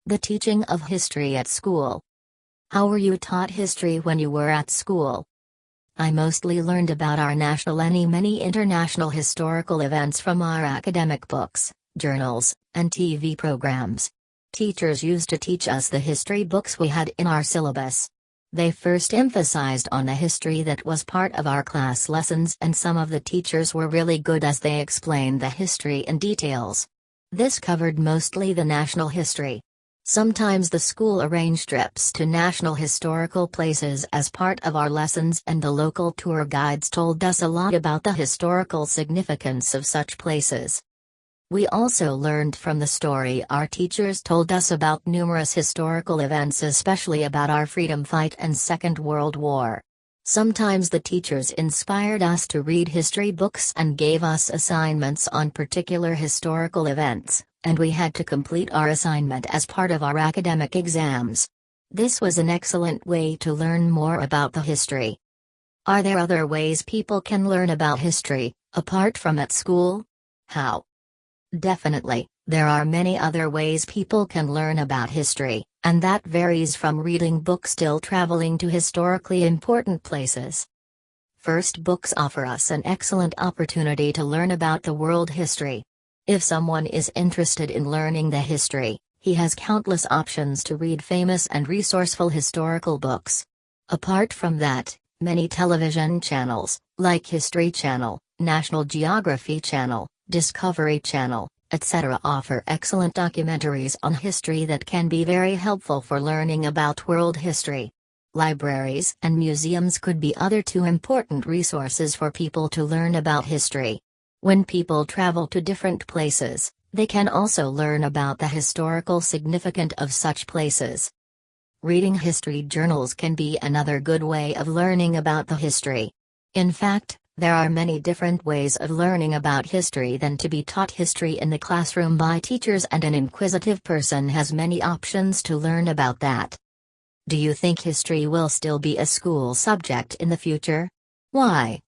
The teaching of history at school. How were you taught history when you were at school? I mostly learned about our national and many international historical events from our academic books, journals, and TV programs. Teachers used to teach us the history books we had in our syllabus. They first emphasized on the history that was part of our class lessons, and some of the teachers were really good as they explained the history in details. This covered mostly the national history. Sometimes the school arranged trips to national historical places as part of our lessons, and the local tour guides told us a lot about the historical significance of such places. We also learned from the story our teachers told us about numerous historical events, especially about our freedom fight and Second World War. Sometimes the teachers inspired us to read history books and gave us assignments on particular historical events, and we had to complete our assignment as part of our academic exams. This was an excellent way to learn more about the history. Are there other ways people can learn about history, apart from at school? How? Definitely, there are many other ways people can learn about history, and that varies from reading books till traveling to historically important places. First, books offer us an excellent opportunity to learn about the world history. If someone is interested in learning the history, he has countless options to read famous and resourceful historical books. Apart from that, many television channels, like History Channel, National Geography Channel, Discovery Channel, etc., offer excellent documentaries on history that can be very helpful for learning about world history. Libraries and museums could be other two important resources for people to learn about history. When people travel to different places, they can also learn about the historical significance of such places. Reading history journals can be another good way of learning about the history. In fact, there are many different ways of learning about history than to be taught history in the classroom by teachers, and an inquisitive person has many options to learn about that. Do you think history will still be a school subject in the future? Why?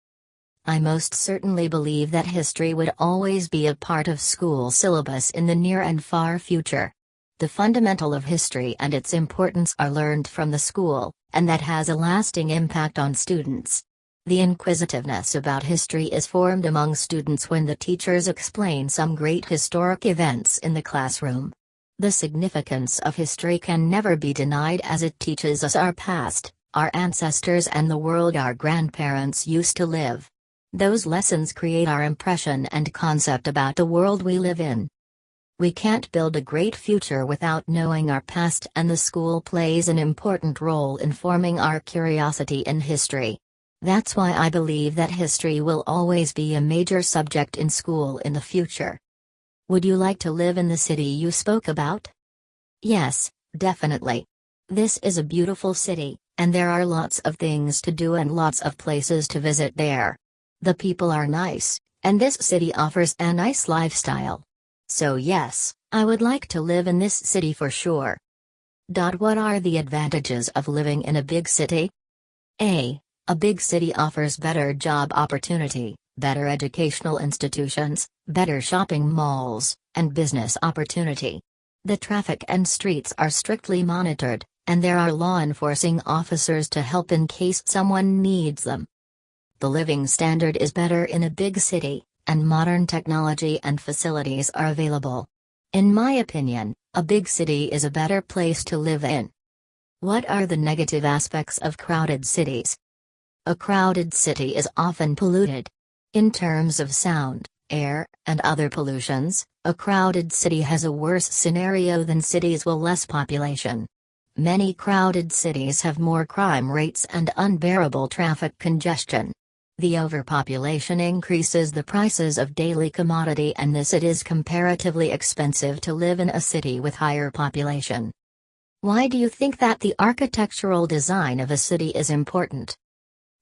I most certainly believe that history would always be a part of school syllabus in the near and far future. The fundamental of history and its importance are learned from the school, and that has a lasting impact on students. The inquisitiveness about history is formed among students when the teachers explain some great historic events in the classroom. The significance of history can never be denied, as it teaches us our past, our ancestors, and the world our grandparents used to live. Those lessons create our impression and concept about the world we live in. We can't build a great future without knowing our past, and the school plays an important role in forming our curiosity in history. That's why I believe that history will always be a major subject in school in the future. Would you like to live in the city you spoke about? Yes, definitely. This is a beautiful city, and there are lots of things to do and lots of places to visit there. The people are nice, and this city offers a nice lifestyle. So yes, I would like to live in this city for sure. What are the advantages of living in a big city? A big city offers better job opportunity, better educational institutions, better shopping malls, and business opportunity. The traffic and streets are strictly monitored, and there are law enforcing officers to help in case someone needs them. The living standard is better in a big city, and modern technology and facilities are available. In my opinion, a big city is a better place to live in. What are the negative aspects of crowded cities? A crowded city is often polluted. In terms of sound, air, and other pollutions, a crowded city has a worse scenario than cities with less population. Many crowded cities have more crime rates and unbearable traffic congestion. The overpopulation increases the prices of daily commodity, and thus it is comparatively expensive to live in a city with higher population. Why do you think that the architectural design of a city is important?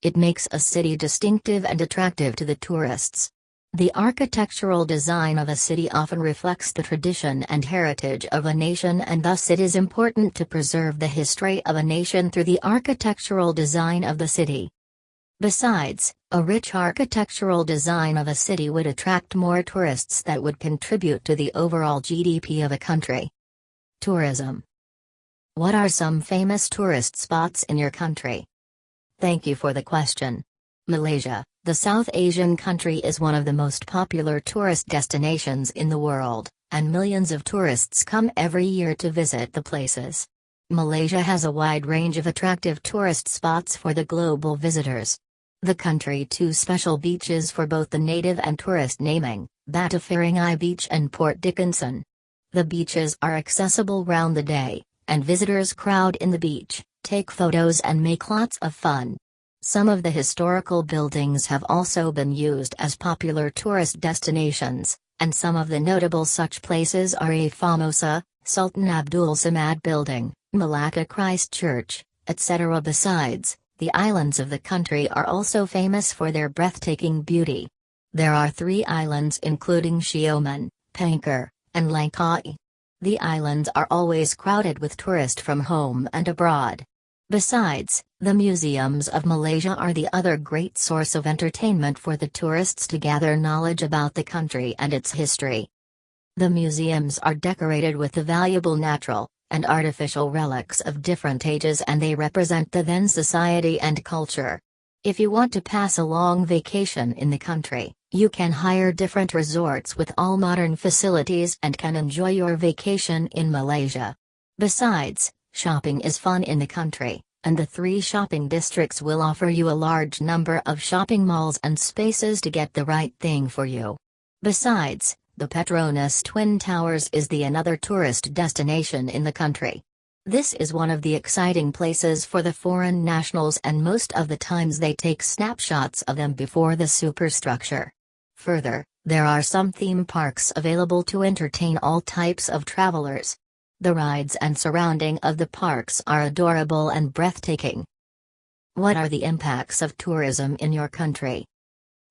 It makes a city distinctive and attractive to the tourists. The architectural design of a city often reflects the tradition and heritage of a nation, and thus it is important to preserve the history of a nation through the architectural design of the city. Besides, a rich architectural design of a city would attract more tourists that would contribute to the overall GDP of a country. Tourism. What are some famous tourist spots in your country? Thank you for the question. Malaysia, the South Asian country, is one of the most popular tourist destinations in the world, and millions of tourists come every year to visit the places. Malaysia has a wide range of attractive tourist spots for the global visitors. The country two special beaches for both the native and tourist, naming Batu Ferringhi Beach and Port Dickinson. The beaches are accessible round the day, and visitors crowd in the beach, take photos and make lots of fun. Some of the historical buildings have also been used as popular tourist destinations, and some of the notable such places are A Famosa, Sultan Abdul Samad Building, Malacca Christ Church, etc. Besides, the islands of the country are also famous for their breathtaking beauty. There are 3 islands including Sioman, Pankar, and Langkawi. The islands are always crowded with tourists from home and abroad. Besides, the museums of Malaysia are the other great source of entertainment for the tourists to gather knowledge about the country and its history. The museums are decorated with the valuable natural and artificial relics of different ages, and they represent the then society and culture. If you want to pass a long vacation in the country, you can hire different resorts with all modern facilities and can enjoy your vacation in Malaysia. Besides, shopping is fun in the country, and the 3 shopping districts will offer you a large number of shopping malls and spaces to get the right thing for you. Besides, the Petronas Twin Towers is the another tourist destination in the country. This is one of the exciting places for the foreign nationals, and most of the times they take snapshots of them before the superstructure. Further, there are some theme parks available to entertain all types of travelers. The rides and surrounding of the parks are adorable and breathtaking. What are the impacts of tourism in your country?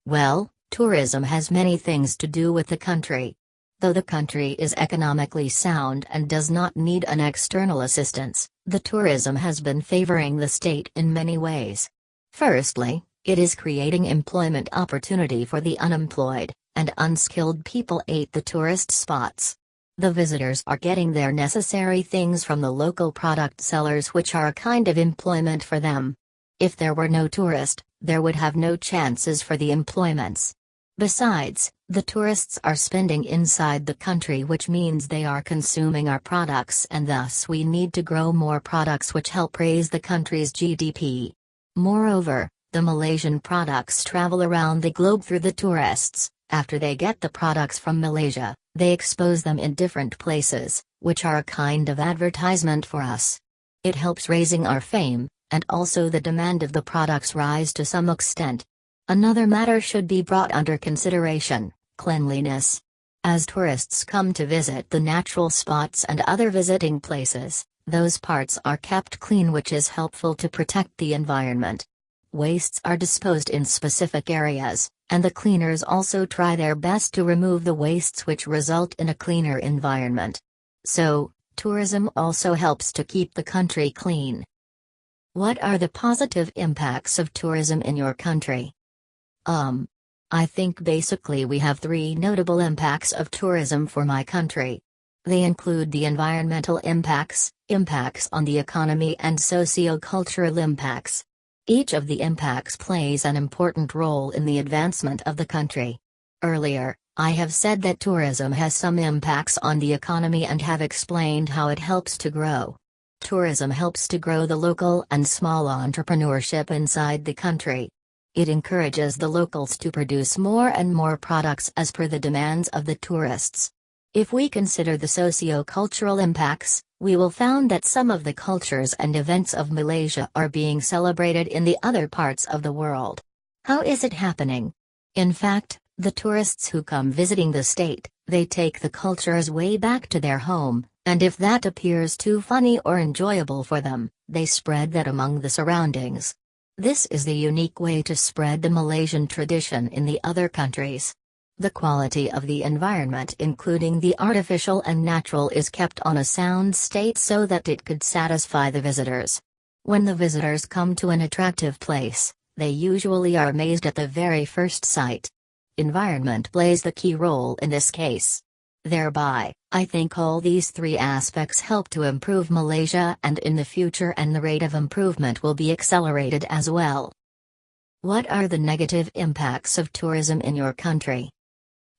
Well, tourism has many things to do with the country. Though the country is economically sound and does not need an external assistance, the tourism has been favoring the state in many ways. Firstly, it is creating employment opportunity for the unemployed and unskilled people at the tourist spots. The visitors are getting their necessary things from the local product sellers, which are a kind of employment for them. If there were no tourist, there would have no chances for the employments. Besides, the tourists are spending inside the country, which means they are consuming our products, and thus we need to grow more products which help raise the country's GDP. Moreover, the Malaysian products travel around the globe through the tourists. After they get the products from Malaysia, they expose them in different places, which are a kind of advertisement for us. It helps raising our fame, and also the demand of the products rise to some extent. Another matter should be brought under consideration: cleanliness. As tourists come to visit the natural spots and other visiting places, those parts are kept clean, which is helpful to protect the environment. Wastes are disposed in specific areas, and the cleaners also try their best to remove the wastes, which result in a cleaner environment. So, tourism also helps to keep the country clean. What are the positive impacts of tourism in your country? I think basically we have 3 notable impacts of tourism for my country. They include the environmental impacts, impacts on the economy, and socio-cultural impacts. Each of the impacts plays an important role in the advancement of the country. Earlier, I have said that tourism has some impacts on the economy and have explained how it helps to grow. Tourism helps to grow the local and small entrepreneurship inside the country. It encourages the locals to produce more and more products as per the demands of the tourists. If we consider the socio-cultural impacts, we will find that some of the cultures and events of Malaysia are being celebrated in the other parts of the world. How is it happening? In fact, the tourists who come visiting the state, they take the cultures way back to their home, and if that appears too funny or enjoyable for them, they spread that among the surroundings. This is the unique way to spread the Malaysian tradition in the other countries. The quality of the environment, including the artificial and natural, is kept on a sound state so that it could satisfy the visitors. When the visitors come to an attractive place, they usually are amazed at the very first sight. Environment plays the key role in this case. Thereby, I think all these three aspects help to improve Malaysia and in the future, and the rate of improvement will be accelerated as well. What are the negative impacts of tourism in your country?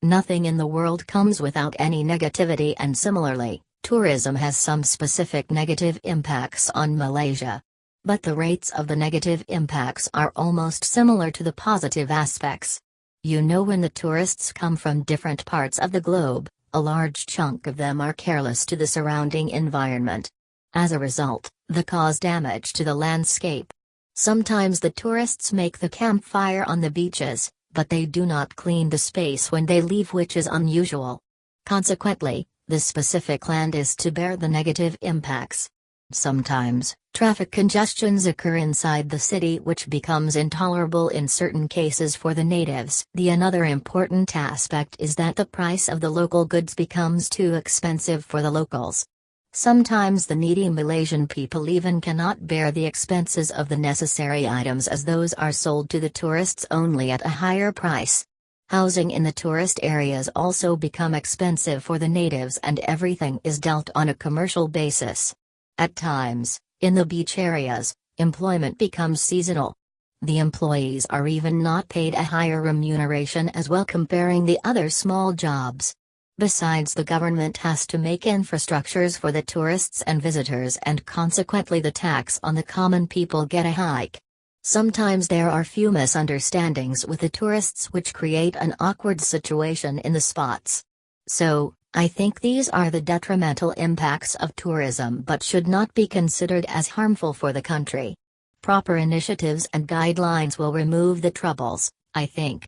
Nothing in the world comes without any negativity, and similarly, tourism has some specific negative impacts on Malaysia. But the rates of the negative impacts are almost similar to the positive aspects. You know, when the tourists come from different parts of the globe, a large chunk of them are careless to the surrounding environment. As a result, they cause damage to the landscape. Sometimes the tourists make the campfire on the beaches, but they do not clean the space when they leave, which is unusual. Consequently, the specific land is to bear the negative impacts. Sometimes, traffic congestions occur inside the city, which becomes intolerable in certain cases for the natives. Another important aspect is that the price of the local goods becomes too expensive for the locals. Sometimes the needy Malaysian people even cannot bear the expenses of the necessary items, as those are sold to the tourists only at a higher price. Housing in the tourist areas also become expensive for the natives, and everything is dealt on a commercial basis. At times, in the beach areas, employment becomes seasonal. The employees are even not paid a higher remuneration as well, comparing the other small jobs. Besides, the government has to make infrastructures for the tourists and visitors, and consequently the tax on the common people get a hike. Sometimes there are few misunderstandings with the tourists, which create an awkward situation in the spots. So, I think these are the detrimental impacts of tourism, but should not be considered as harmful for the country. Proper initiatives and guidelines will remove the troubles, I think.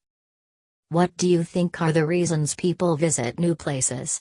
What do you think are the reasons people visit new places?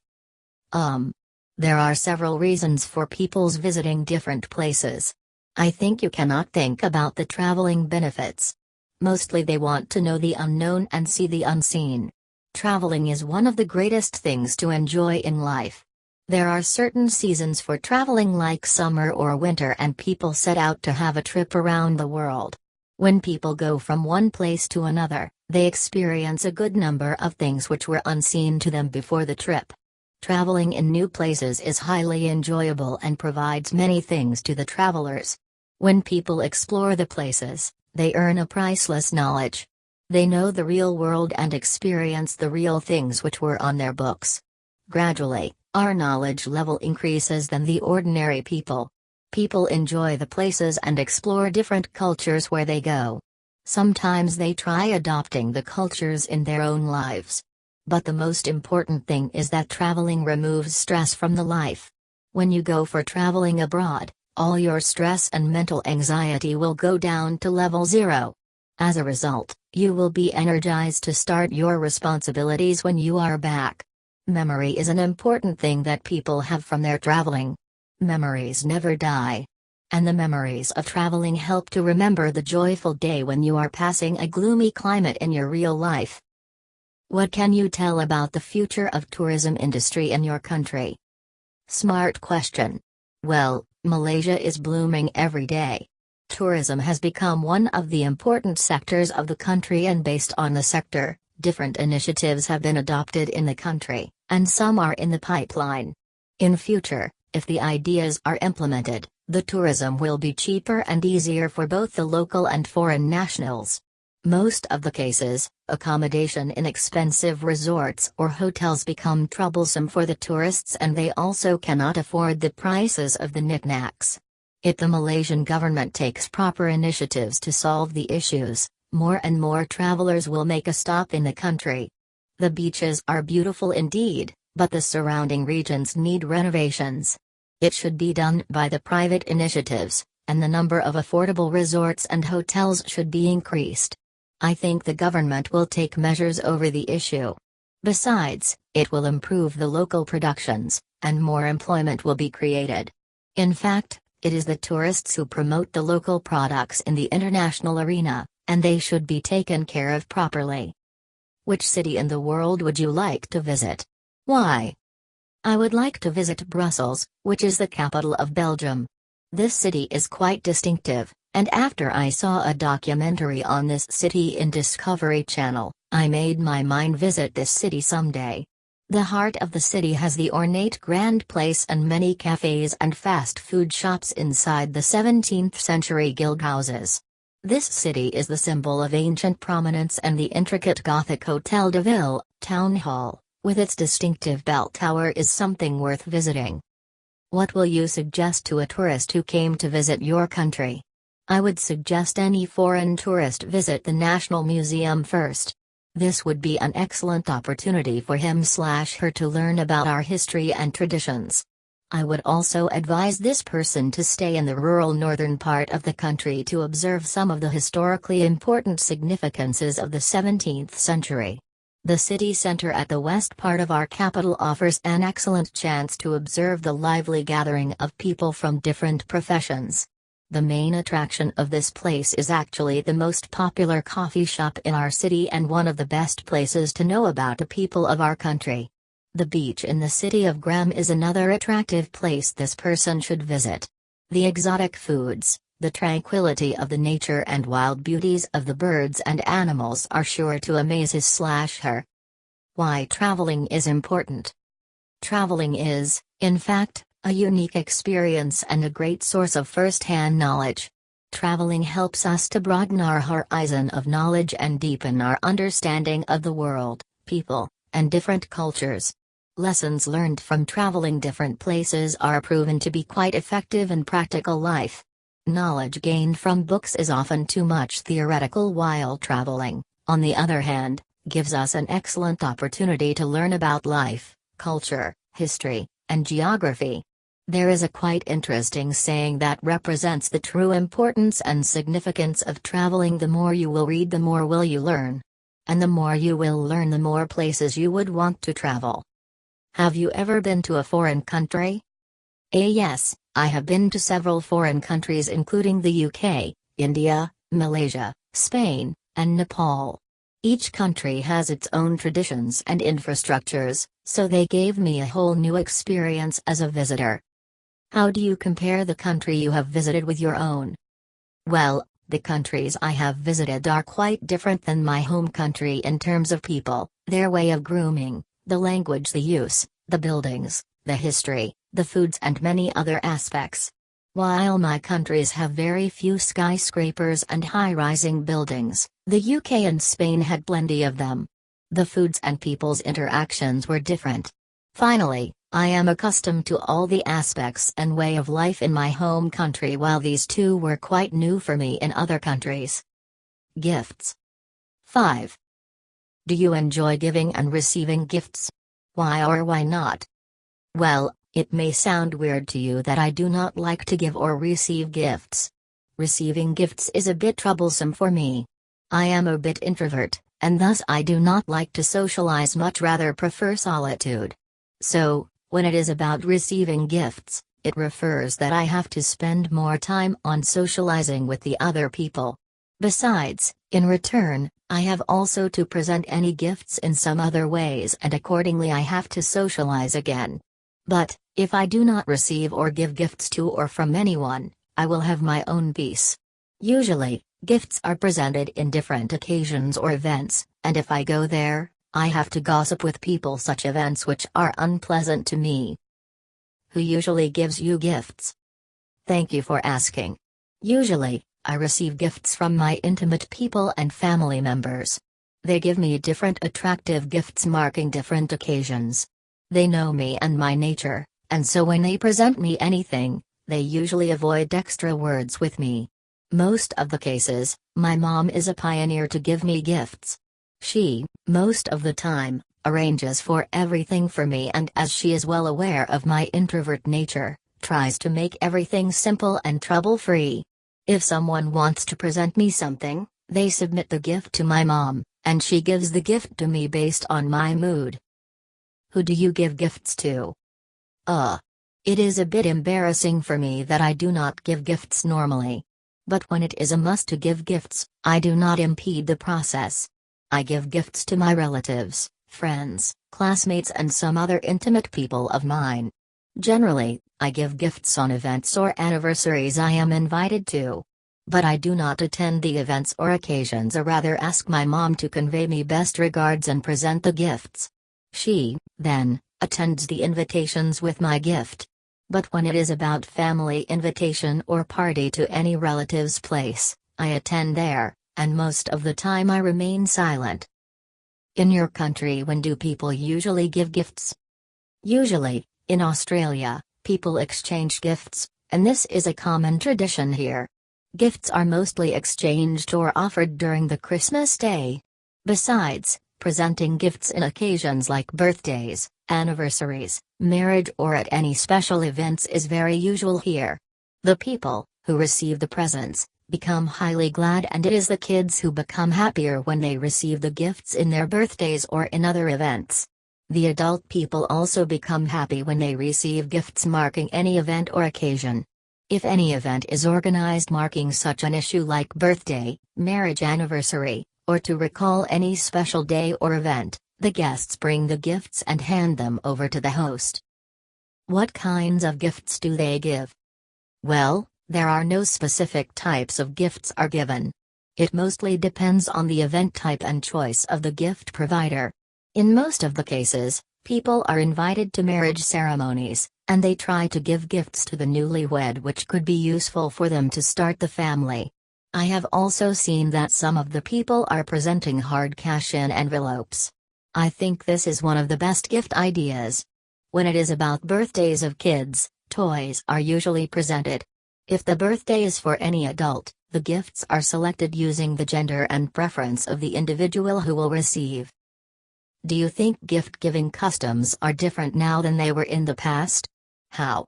There are several reasons for people's visiting different places. I think you cannot think about the traveling benefits. Mostly they want to know the unknown and see the unseen. Traveling is one of the greatest things to enjoy in life. There are certain seasons for traveling, like summer or winter, and people set out to have a trip around the world. When people go from one place to another, they experience a good number of things which were unseen to them before the trip. Traveling in new places is highly enjoyable and provides many things to the travelers. When people explore the places, they earn a priceless knowledge. They know the real world and experience the real things which were on their books. Gradually, our knowledge level increases than the ordinary people. People enjoy the places and explore different cultures where they go. Sometimes they try adopting the cultures in their own lives. But the most important thing is that traveling removes stress from the life. When you go for traveling abroad, all your stress and mental anxiety will go down to level 0. As a result, you will be energized to start your responsibilities when you are back. Memory is an important thing that people have from their traveling. Memories never die. And the memories of traveling help to remember the joyful day when you are passing a gloomy climate in your real life. What can you tell about the future of tourism industry in your country? Smart question. Well, Malaysia is blooming every day. Tourism has become one of the important sectors of the country, and based on the sector, different initiatives have been adopted in the country, and some are in the pipeline. In future, if the ideas are implemented, the tourism will be cheaper and easier for both the local and foreign nationals. Most of the cases, accommodation in expensive resorts or hotels become troublesome for the tourists, and they also cannot afford the prices of the knickknacks. If the Malaysian government takes proper initiatives to solve the issues, more and more travelers will make a stop in the country. The beaches are beautiful indeed, but the surrounding regions need renovations. It should be done by the private initiatives, and the number of affordable resorts and hotels should be increased. I think the government will take measures over the issue. Besides, it will improve the local productions, and more employment will be created. In fact, it is the tourists who promote the local products in the international arena, and they should be taken care of properly. Which city in the world would you like to visit? Why? I would like to visit Brussels, which is the capital of Belgium. This city is quite distinctive, and after I saw a documentary on this city in Discovery Channel, I made my mind visit this city someday. The heart of the city has the ornate Grand Place and many cafes and fast food shops inside the 17th century guild houses. This city is the symbol of ancient prominence, and the intricate Gothic Hotel de Ville, Town Hall, with its distinctive bell tower, is something worth visiting. What will you suggest to a tourist who came to visit your country? I would suggest any foreign tourist visit the National Museum first. This would be an excellent opportunity for him/her to learn about our history and traditions. I would also advise this person to stay in the rural northern part of the country to observe some of the historically important significances of the 17th century. The city center at the west part of our capital offers an excellent chance to observe the lively gathering of people from different professions. The main attraction of this place is actually the most popular coffee shop in our city and one of the best places to know about the people of our country. The beach in the city of Graham is another attractive place this person should visit. The exotic foods, the tranquility of the nature and wild beauties of the birds and animals are sure to amaze his/her. Why traveling is important. Traveling is, in fact, a unique experience and a great source of first-hand knowledge. Traveling helps us to broaden our horizon of knowledge and deepen our understanding of the world, people, and different cultures. Lessons learned from traveling different places are proven to be quite effective in practical life. Knowledge gained from books is often too much theoretical, while traveling, on the other hand, gives us an excellent opportunity to learn about life, culture, history, and geography. There is a quite interesting saying that represents the true importance and significance of traveling: the more you will read, the more will you learn. And the more you will learn, the more places you would want to travel. Have you ever been to a foreign country? Yes, I have been to several foreign countries including the UK, India, Malaysia, Spain, and Nepal. Each country has its own traditions and infrastructures, so they gave me a whole new experience as a visitor. How do you compare the country you have visited with your own? Well, the countries I have visited are quite different than my home country in terms of people, their way of grooming, the language they use, the buildings, the history, the foods, and many other aspects. While my countries have very few skyscrapers and high-rising buildings, the UK and Spain had plenty of them. The foods and people's interactions were different. Finally, I am accustomed to all the aspects and way of life in my home country, while these two were quite new for me in other countries. Gifts. 5. Do you enjoy giving and receiving gifts? Why or why not? Well, it may sound weird to you that I do not like to give or receive gifts. Receiving gifts is a bit troublesome for me. I am a bit introvert, and thus I do not like to socialize much, rather prefer solitude. So, when it is about receiving gifts, it refers that I have to spend more time on socializing with the other people. Besides, in return, I have also to present any gifts in some other ways, and accordingly I have to socialize again. But, if I do not receive or give gifts to or from anyone, I will have my own peace. Usually, gifts are presented in different occasions or events, and if I go there, I have to gossip with people such events which are unpleasant to me. Who usually gives you gifts? Thank you for asking. Usually, I receive gifts from my intimate people and family members. They give me different attractive gifts marking different occasions. They know me and my nature, and so when they present me anything, they usually avoid extra words with me. Most of the cases, my mom is a pioneer to give me gifts. She, most of the time, arranges for everything for me, and as she is well aware of my introvert nature, tries to make everything simple and trouble-free. If someone wants to present me something, they submit the gift to my mom, and she gives the gift to me based on my mood. Who do you give gifts to? It is a bit embarrassing for me that I do not give gifts normally. But when it is a must to give gifts, I do not impede the process. I give gifts to my relatives, friends, classmates, and some other intimate people of mine. Generally, I give gifts on events or anniversaries I am invited to. But I do not attend the events or occasions, or rather ask my mom to convey me best regards and present the gifts. She, then, attends the invitations with my gift. But when it is about family invitation or party to any relative's place, I attend there, and most of the time I remain silent. In your country, when do people usually give gifts? Usually, in Australia, people exchange gifts, and this is a common tradition here. Gifts are mostly exchanged or offered during the Christmas day. Besides, presenting gifts in occasions like birthdays, anniversaries, marriage, or at any special events is very usual here. The people who receive the presents become highly glad, and it is the kids who become happier when they receive the gifts in their birthdays or in other events. The adult people also become happy when they receive gifts marking any event or occasion. If any event is organized marking such an issue like birthday, marriage anniversary, or to recall any special day or event, the guests bring the gifts and hand them over to the host. What kinds of gifts do they give? Well, there are no specific types of gifts are given. It mostly depends on the event type and choice of the gift provider. In most of the cases, people are invited to marriage ceremonies, and they try to give gifts to the newlywed which could be useful for them to start the family. I have also seen that some of the people are presenting hard cash in envelopes. I think this is one of the best gift ideas. When it is about birthdays of kids, toys are usually presented. If the birthday is for any adult, the gifts are selected using the gender and preference of the individual who will receive. Do you think gift-giving customs are different now than they were in the past? How?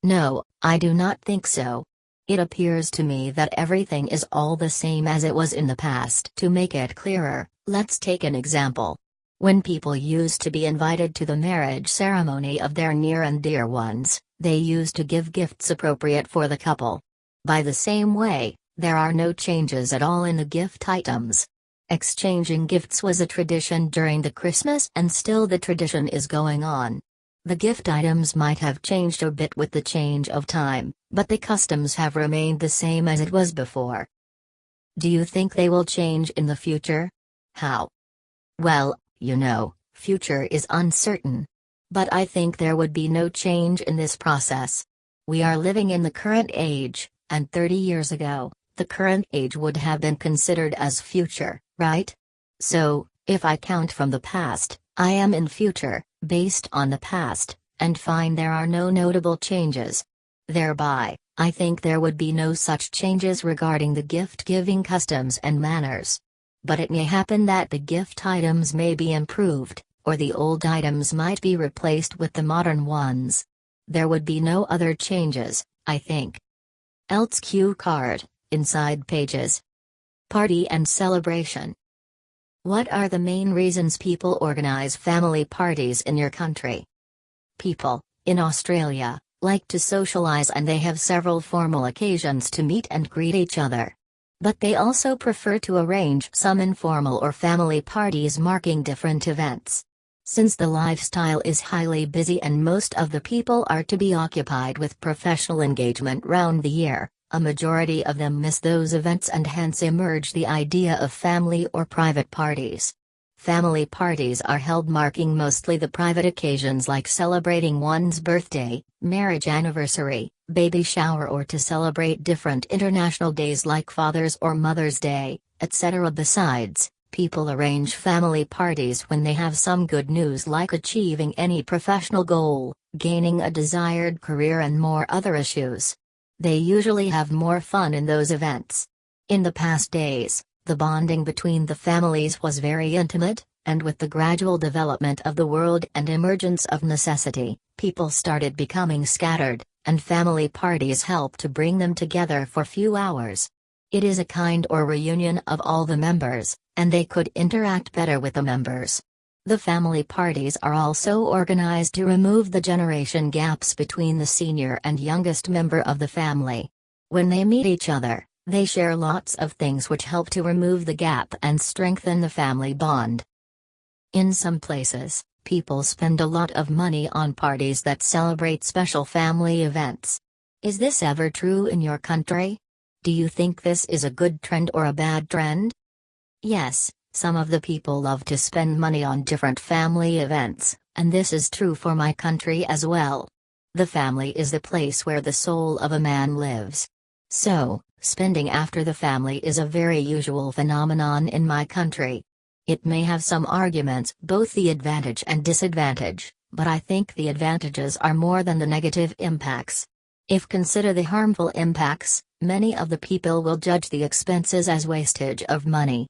No, I do not think so. It appears to me that everything is all the same as it was in the past. To make it clearer, let's take an example. When people used to be invited to the marriage ceremony of their near and dear ones, they used to give gifts appropriate for the couple. By the same way, there are no changes at all in the gift items. Exchanging gifts was a tradition during the Christmas, and still the tradition is going on. The gift items might have changed a bit with the change of time, but the customs have remained the same as it was before. Do you think they will change in the future? How? Well, future is uncertain. But I think there would be no change in this process. We are living in the current age, and 30 years ago, the current age would have been considered as future, right? So, if I count from the past, I am in future, based on the past, and find there are no notable changes. Thereby, I think there would be no such changes regarding the gift-giving customs and manners. But it may happen that the gift items may be improved, or the old items might be replaced with the modern ones. There would be no other changes, I think. Ielts cue card, inside pages. Party and celebration. What are the main reasons people organize family parties in your country? People, in Australia, like to socialize, and they have several formal occasions to meet and greet each other. But they also prefer to arrange some informal or family parties marking different events. Since the lifestyle is highly busy and most of the people are to be occupied with professional engagement round the year, a majority of them miss those events, and hence emerge the idea of family or private parties. Family parties are held marking mostly the private occasions like celebrating one's birthday, marriage anniversary, baby shower, or to celebrate different international days like Father's or Mother's Day, etc. Besides, people arrange family parties when they have some good news like achieving any professional goal, gaining a desired career, and more other issues. They usually have more fun in those events. In the past days, the bonding between the families was very intimate, and with the gradual development of the world and emergence of necessity, people started becoming scattered, and family parties help to bring them together for few hours. It is a kind or reunion of all the members, and they could interact better with the members. The family parties are also organized to remove the generation gaps between the senior and youngest member of the family. When they meet each other, they share lots of things which help to remove the gap and strengthen the family bond. In some places, people spend a lot of money on parties that celebrate special family events. Is this ever true in your country? Do you think this is a good trend or a bad trend? Yes, Some of the people love to spend money on different family events, and this is true for my country as well. The family is the place where the soul of a man lives. So, spending after the family is a very usual phenomenon in my country. It may have some arguments, both the advantage and disadvantage, but I think the advantages are more than the negative impacts. If consider the harmful impacts, many of the people will judge the expenses as wastage of money.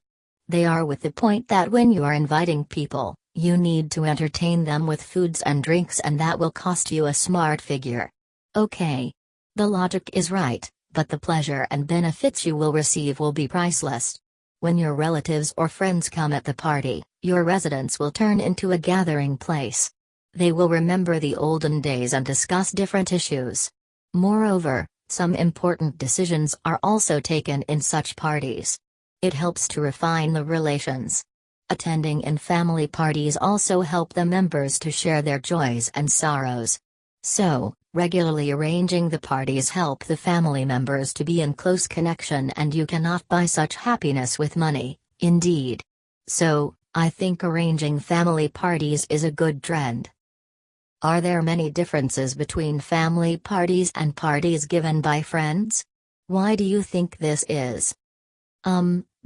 They are with the point that when you are inviting people, you need to entertain them with foods and drinks, and that will cost you a smart figure. Okay. The logic is right, but the pleasure and benefits you will receive will be priceless. When your relatives or friends come at the party, your residence will turn into a gathering place. They will remember the olden days and discuss different issues. Moreover, some important decisions are also taken in such parties. It helps to refine the relations. Attending in family parties also help the members to share their joys and sorrows. So, regularly arranging the parties help the family members to be in close connection, and you cannot buy such happiness with money, indeed. So, I think arranging family parties is a good trend. Are there many differences between family parties and parties given by friends? Why do you think this is?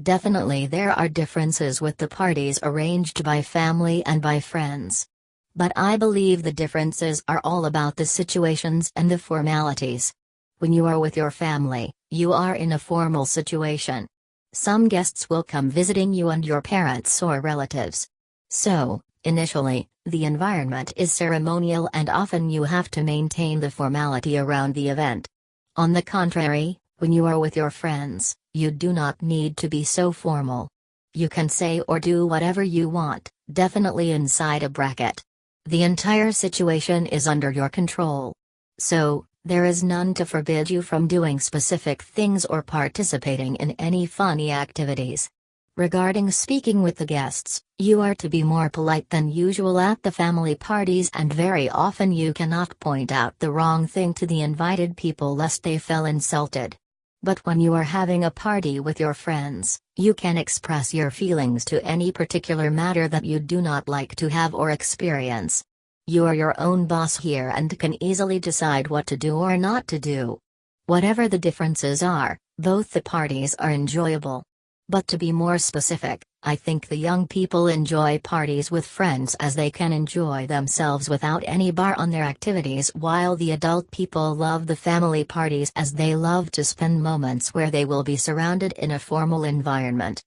Definitely there are differences with the parties arranged by family and by friends. But I believe the differences are all about the situations and the formalities. When you are with your family, you are in a formal situation. Some guests will come visiting you and your parents or relatives. So, initially, the environment is ceremonial and often you have to maintain the formality around the event. On the contrary, when you are with your friends, you do not need to be so formal. You can say or do whatever you want, definitely inside a bracket. The entire situation is under your control. So, there is none to forbid you from doing specific things or participating in any funny activities. Regarding speaking with the guests, you are to be more polite than usual at the family parties, and very often you cannot point out the wrong thing to the invited people lest they feel insulted. But when you are having a party with your friends, you can express your feelings to any particular matter that you do not like to have or experience. You are your own boss here and can easily decide what to do or not to do. Whatever the differences are, both the parties are enjoyable. But to be more specific, I think the young people enjoy parties with friends as they can enjoy themselves without any bar on their activities, while the adult people love the family parties as they love to spend moments where they will be surrounded in a formal environment.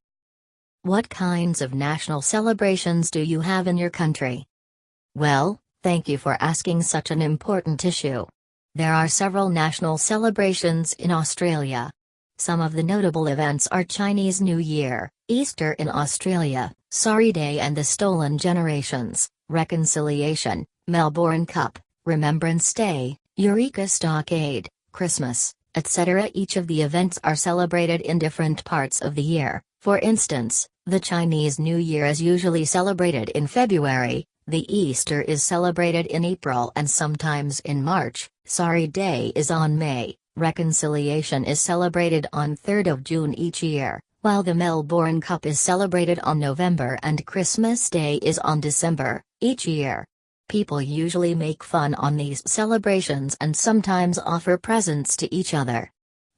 What kinds of national celebrations do you have in your country? Well, thank you for asking such an important issue. There are several national celebrations in Australia. Some of the notable events are Chinese New Year, Easter in Australia, Sorry Day and the Stolen Generations, Reconciliation, Melbourne Cup, Remembrance Day, Eureka Stockade, Christmas, etc. Each of the events are celebrated in different parts of the year. For instance, the Chinese New Year is usually celebrated in February, the Easter is celebrated in April and sometimes in March, Sorry Day is on May. Reconciliation is celebrated on 3rd of June each year, while the Melbourne Cup is celebrated on November and Christmas Day is on December, each year. People usually make fun on these celebrations and sometimes offer presents to each other.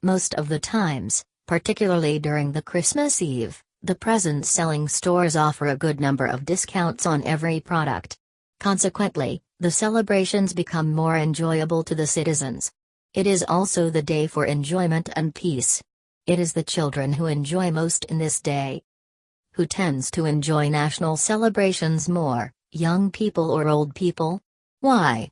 Most of the times, particularly during the Christmas Eve, the present-selling stores offer a good number of discounts on every product. Consequently, the celebrations become more enjoyable to the citizens. It is also the day for enjoyment and peace. It is the children who enjoy most in this day. Who tends to enjoy national celebrations more, young people or old people? Why?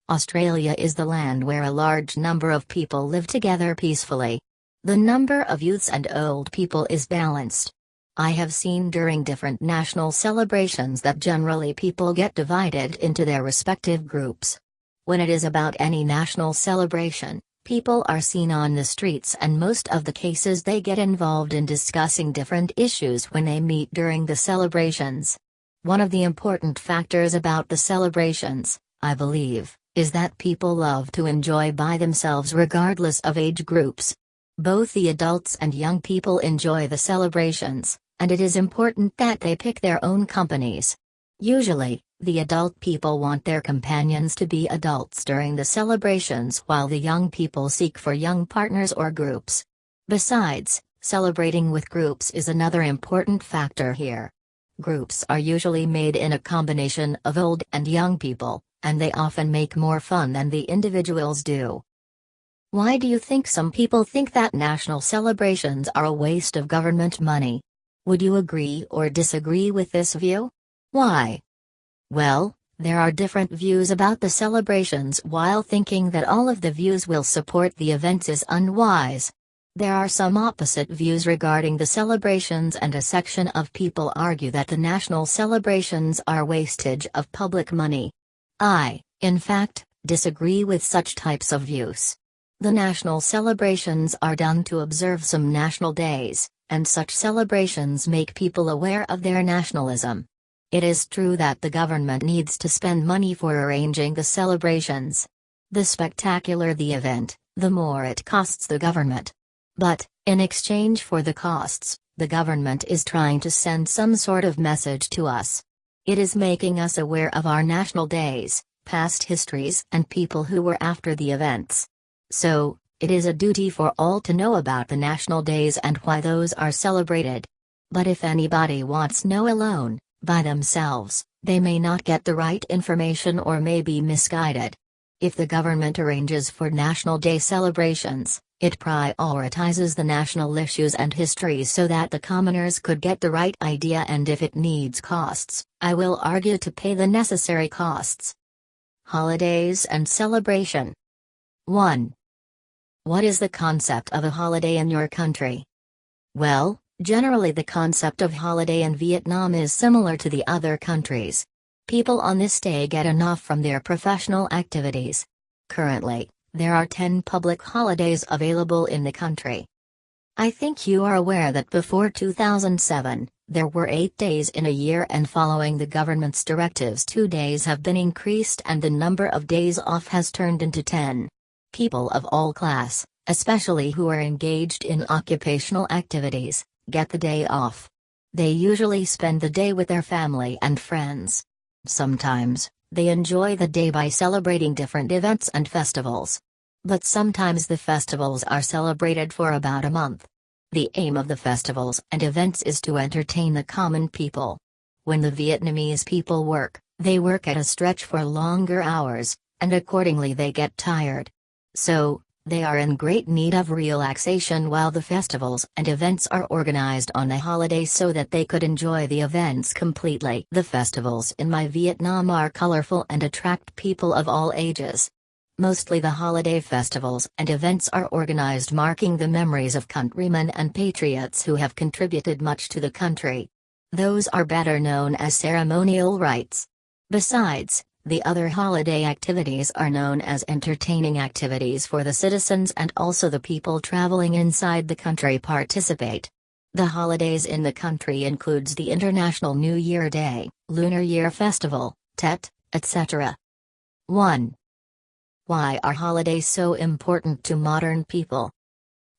Australia is the land where a large number of people live together peacefully. The number of youths and old people is balanced. I have seen during different national celebrations that generally people get divided into their respective groups. When it is about any national celebration, people are seen on the streets, and most of the cases they get involved in discussing different issues when they meet during the celebrations. One of the important factors about the celebrations, I believe, is that people love to enjoy by themselves regardless of age groups. Both the adults and young people enjoy the celebrations, and it is important that they pick their own companies. Usually, the adult people want their companions to be adults during the celebrations while the young people seek for young partners or groups. Besides, celebrating with groups is another important factor here. Groups are usually made in a combination of old and young people, and they often make more fun than the individuals do. Why do you think some people think that national celebrations are a waste of government money? Would you agree or disagree with this view? Why? Well, there are different views about the celebrations, while thinking that all of the views will support the events is unwise. There are some opposite views regarding the celebrations, and a section of people argue that the national celebrations are wastage of public money. I, in fact, disagree with such types of views. The national celebrations are done to observe some national days, and such celebrations make people aware of their nationalism. It is true that the government needs to spend money for arranging the celebrations. The spectacular the event, the more it costs the government. But, in exchange for the costs, the government is trying to send some sort of message to us. It is making us aware of our national days, past histories, and people who were after the events. So, it is a duty for all to know about the national days and why those are celebrated. But if anybody wants to know alone, by themselves, they may not get the right information or may be misguided. If the government arranges for National Day celebrations, it prioritizes the national issues and histories so that the commoners could get the right idea, and if it needs costs, I will argue to pay the necessary costs. Holidays and celebration. 1. What is the concept of a holiday in your country? Well, generally the concept of holiday in Vietnam is similar to the other countries. People on this day get enough from their professional activities. Currently, there are 10 public holidays available in the country. I think you are aware that before 2007, there were 8 days in a year, and following the government's directives 2 days have been increased and the number of days off has turned into 10. People of all class, especially who are engaged in occupational activities, get the day off. They usually spend the day with their family and friends. Sometimes, they enjoy the day by celebrating different events and festivals. But sometimes the festivals are celebrated for about a month. The aim of the festivals and events is to entertain the common people. When the Vietnamese people work, they work at a stretch for longer hours, and accordingly they get tired. So, they are in great need of relaxation while the festivals and events are organized on the holidays so that they could enjoy the events completely. The festivals in my Vietnam are colorful and attract people of all ages. Mostly the holiday festivals and events are organized marking the memories of countrymen and patriots who have contributed much to the country. Those are better known as ceremonial rites. Besides, the other holiday activities are known as entertaining activities for the citizens, and also the people traveling inside the country participate. The holidays in the country includes the International New Year Day, Lunar Year Festival, Tet, etc. 1. Why are holidays so important to modern people?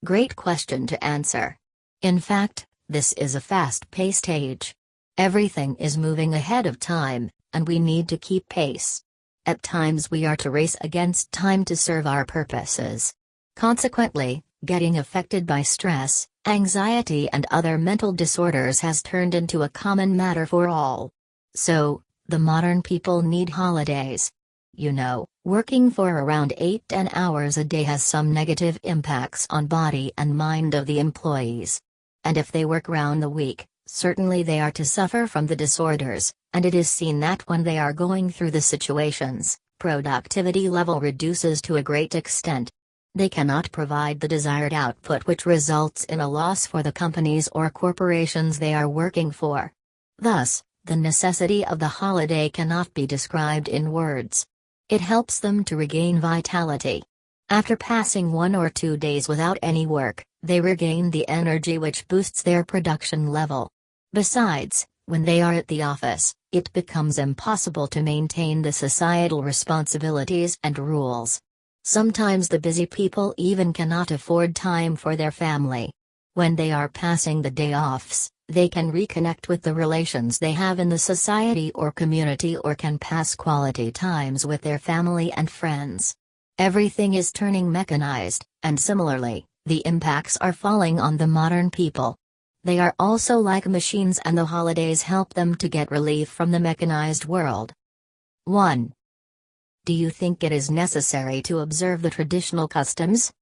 Great question to answer. In fact, this is a fast-paced age. Everything is moving ahead of time, and we need to keep pace. At times we are to race against time to serve our purposes. Consequently, getting affected by stress, anxiety and other mental disorders has turned into a common matter for all. So, the modern people need holidays. You know, working for around 8-10 hours a day has some negative impacts on body and mind of the employees. And if they work round the week, certainly they are to suffer from the disorders, and it is seen that when they are going through the situations, productivity level reduces to a great extent. They cannot provide the desired output, which results in a loss for the companies or corporations they are working for. Thus, the necessity of the holiday cannot be described in words. It helps them to regain vitality. After passing 1 or 2 days without any work, they regain the energy which boosts their production level. Besides, when they are at the office, it becomes impossible to maintain the societal responsibilities and rules. Sometimes the busy people even cannot afford time for their family. When they are passing the day offs, they can reconnect with the relations they have in the society or community, or can pass quality times with their family and friends. Everything is turning mechanized, and similarly, the impacts are falling on the modern people. They are also like machines, and the holidays help them to get relief from the mechanized world. 1. Do you think it is necessary to observe the traditional customs?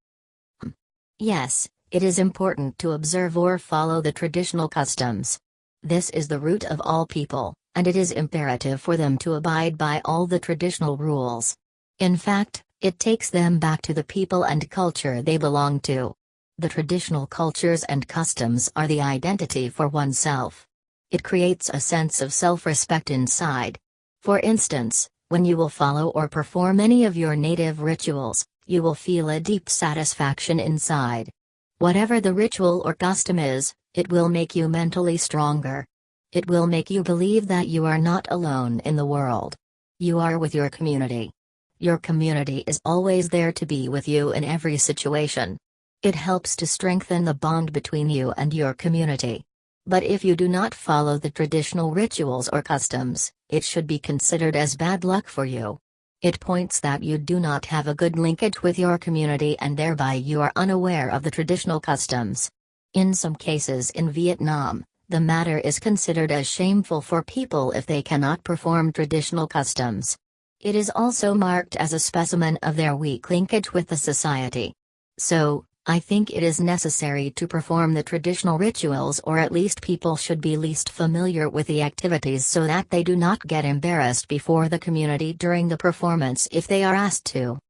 Yes, it is important to observe or follow the traditional customs. This is the root of all people, and it is imperative for them to abide by all the traditional rules. In fact, it takes them back to the people and culture they belong to. The traditional cultures and customs are the identity for oneself. It creates a sense of self-respect inside. For instance, when you will follow or perform any of your native rituals, you will feel a deep satisfaction inside. Whatever the ritual or custom is, it will make you mentally stronger. It will make you believe that you are not alone in the world. You are with your community. Your community is always there to be with you in every situation. It helps to strengthen the bond between you and your community. But if you do not follow the traditional rituals or customs, it should be considered as bad luck for you. It points that you do not have a good linkage with your community, and thereby you are unaware of the traditional customs. In some cases in Vietnam, the matter is considered as shameful for people if they cannot perform traditional customs. It is also marked as a specimen of their weak linkage with the society. So, I think it is necessary to perform the traditional rituals, or at least people should be least familiar with the activities so that they do not get embarrassed before the community during the performance if they are asked to.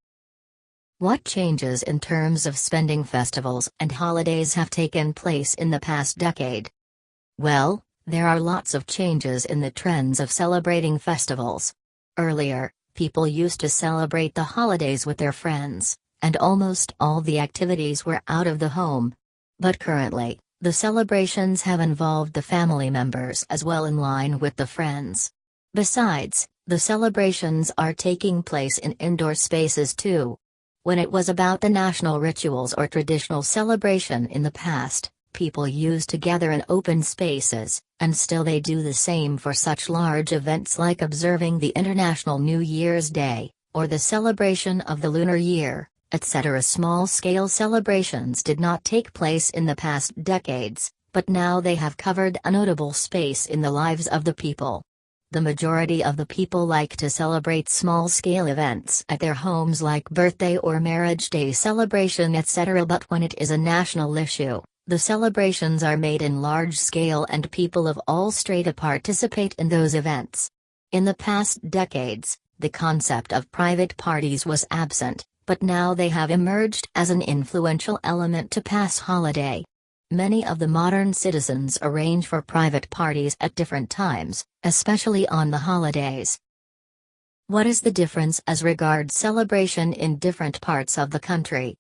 What changes in terms of spending festivals and holidays have taken place in the past decade? Well, there are lots of changes in the trends of celebrating festivals. Earlier, people used to celebrate the holidays with their friends, and almost all the activities were out of the home. But currently, the celebrations have involved the family members as well, in line with the friends. Besides, the celebrations are taking place in indoor spaces too. When it was about the national rituals or traditional celebration in the past, people used to gather in open spaces, and still they do the same for such large events like observing the International New Year's Day, or the celebration of the lunar year, etc. Small-scale celebrations did not take place in the past decades, but now they have covered a notable space in the lives of the people. The majority of the people like to celebrate small-scale events at their homes like birthday or marriage day celebration, etc. But when it is a national issue, the celebrations are made in large scale and people of all strata participate in those events. In the past decades, the concept of private parties was absent, but now they have emerged as an influential element to pass holiday. Many of the modern citizens arrange for private parties at different times, especially on the holidays. What is the difference as regards celebration in different parts of the country?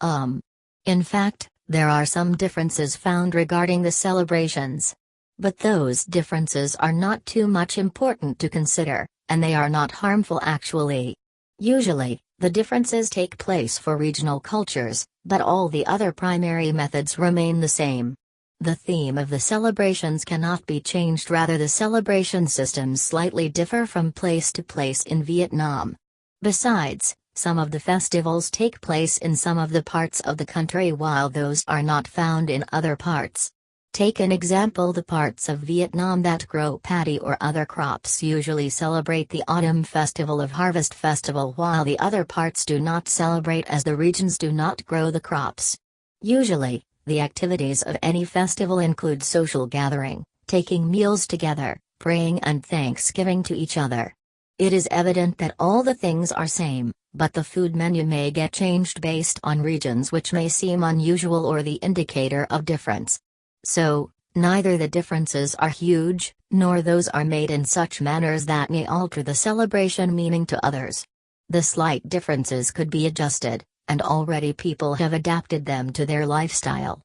In fact, there are some differences found regarding the celebrations. But those differences are not too much important to consider, and they are not harmful actually. Usually, the differences take place for regional cultures, but all the other primary methods remain the same. The theme of the celebrations cannot be changed, rather the celebration systems slightly differ from place to place in Vietnam. Besides, some of the festivals take place in some of the parts of the country while those are not found in other parts. Take an example: the parts of Vietnam that grow paddy or other crops usually celebrate the autumn festival of Harvest Festival, while the other parts do not celebrate as the regions do not grow the crops. Usually, the activities of any festival include social gathering, taking meals together, praying and thanksgiving to each other. It is evident that all the things are same, but the food menu may get changed based on regions, which may seem unusual or the indicator of difference. So, neither the differences are huge, nor those are made in such manners that may alter the celebration meaning to others. The slight differences could be adjusted, and already people have adapted them to their lifestyle.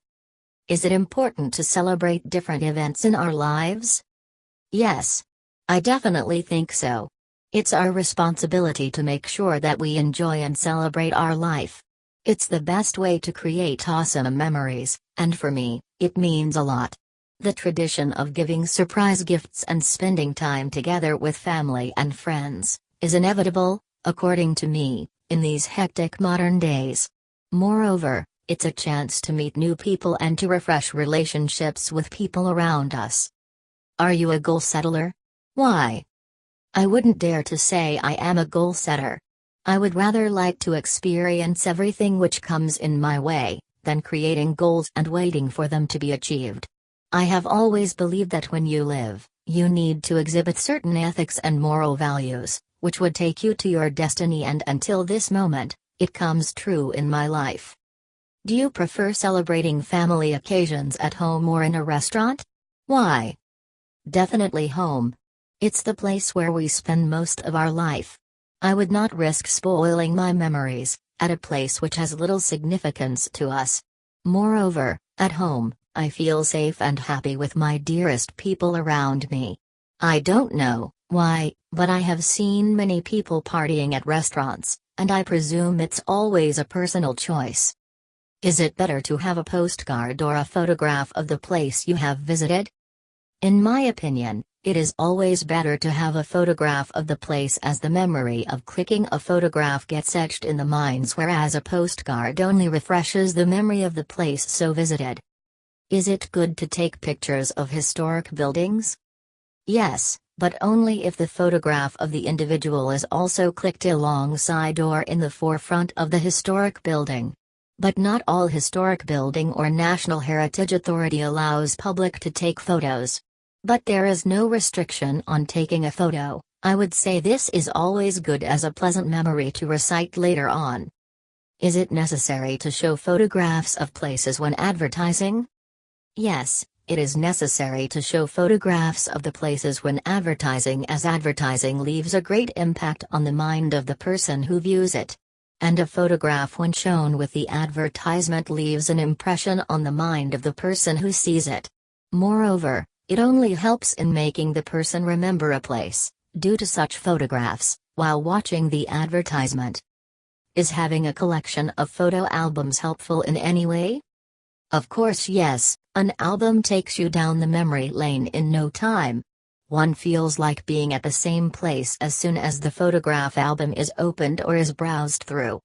Is it important to celebrate different events in our lives? Yes. I definitely think so. It's our responsibility to make sure that we enjoy and celebrate our life. It's the best way to create awesome memories, and for me, it means a lot. The tradition of giving surprise gifts and spending time together with family and friends is inevitable, according to me, in these hectic modern days. Moreover, it's a chance to meet new people and to refresh relationships with people around us. Are you a goal settler? Why? I wouldn't dare to say I am a goal setter. I would rather like to experience everything which comes in my way, than creating goals and waiting for them to be achieved. I have always believed that when you live, you need to exhibit certain ethics and moral values, which would take you to your destiny, and until this moment, it comes true in my life. Do you prefer celebrating family occasions at home or in a restaurant? Why? Definitely home. It's the place where we spend most of our life. I would not risk spoiling my memories at a place which has little significance to us. Moreover, at home, I feel safe and happy with my dearest people around me. I don't know why, but I have seen many people partying at restaurants, and I presume it's always a personal choice. Is it better to have a postcard or a photograph of the place you have visited? In my opinion, it is always better to have a photograph of the place, as the memory of clicking a photograph gets etched in the minds, whereas a postcard only refreshes the memory of the place so visited. Is it good to take pictures of historic buildings? Yes, but only if the photograph of the individual is also clicked alongside or in the forefront of the historic building. But not all historic building or National Heritage Authority allows public to take photos. But there is no restriction on taking a photo. I would say this is always good as a pleasant memory to recite later on. Is it necessary to show photographs of places when advertising? Yes, it is necessary to show photographs of the places when advertising, as advertising leaves a great impact on the mind of the person who views it. And a photograph when shown with the advertisement leaves an impression on the mind of the person who sees it. Moreover, it only helps in making the person remember a place, due to such photographs, while watching the advertisement. Is having a collection of photo albums helpful in any way? Of course yes, an album takes you down the memory lane in no time. One feels like being at the same place as soon as the photograph album is opened or is browsed through.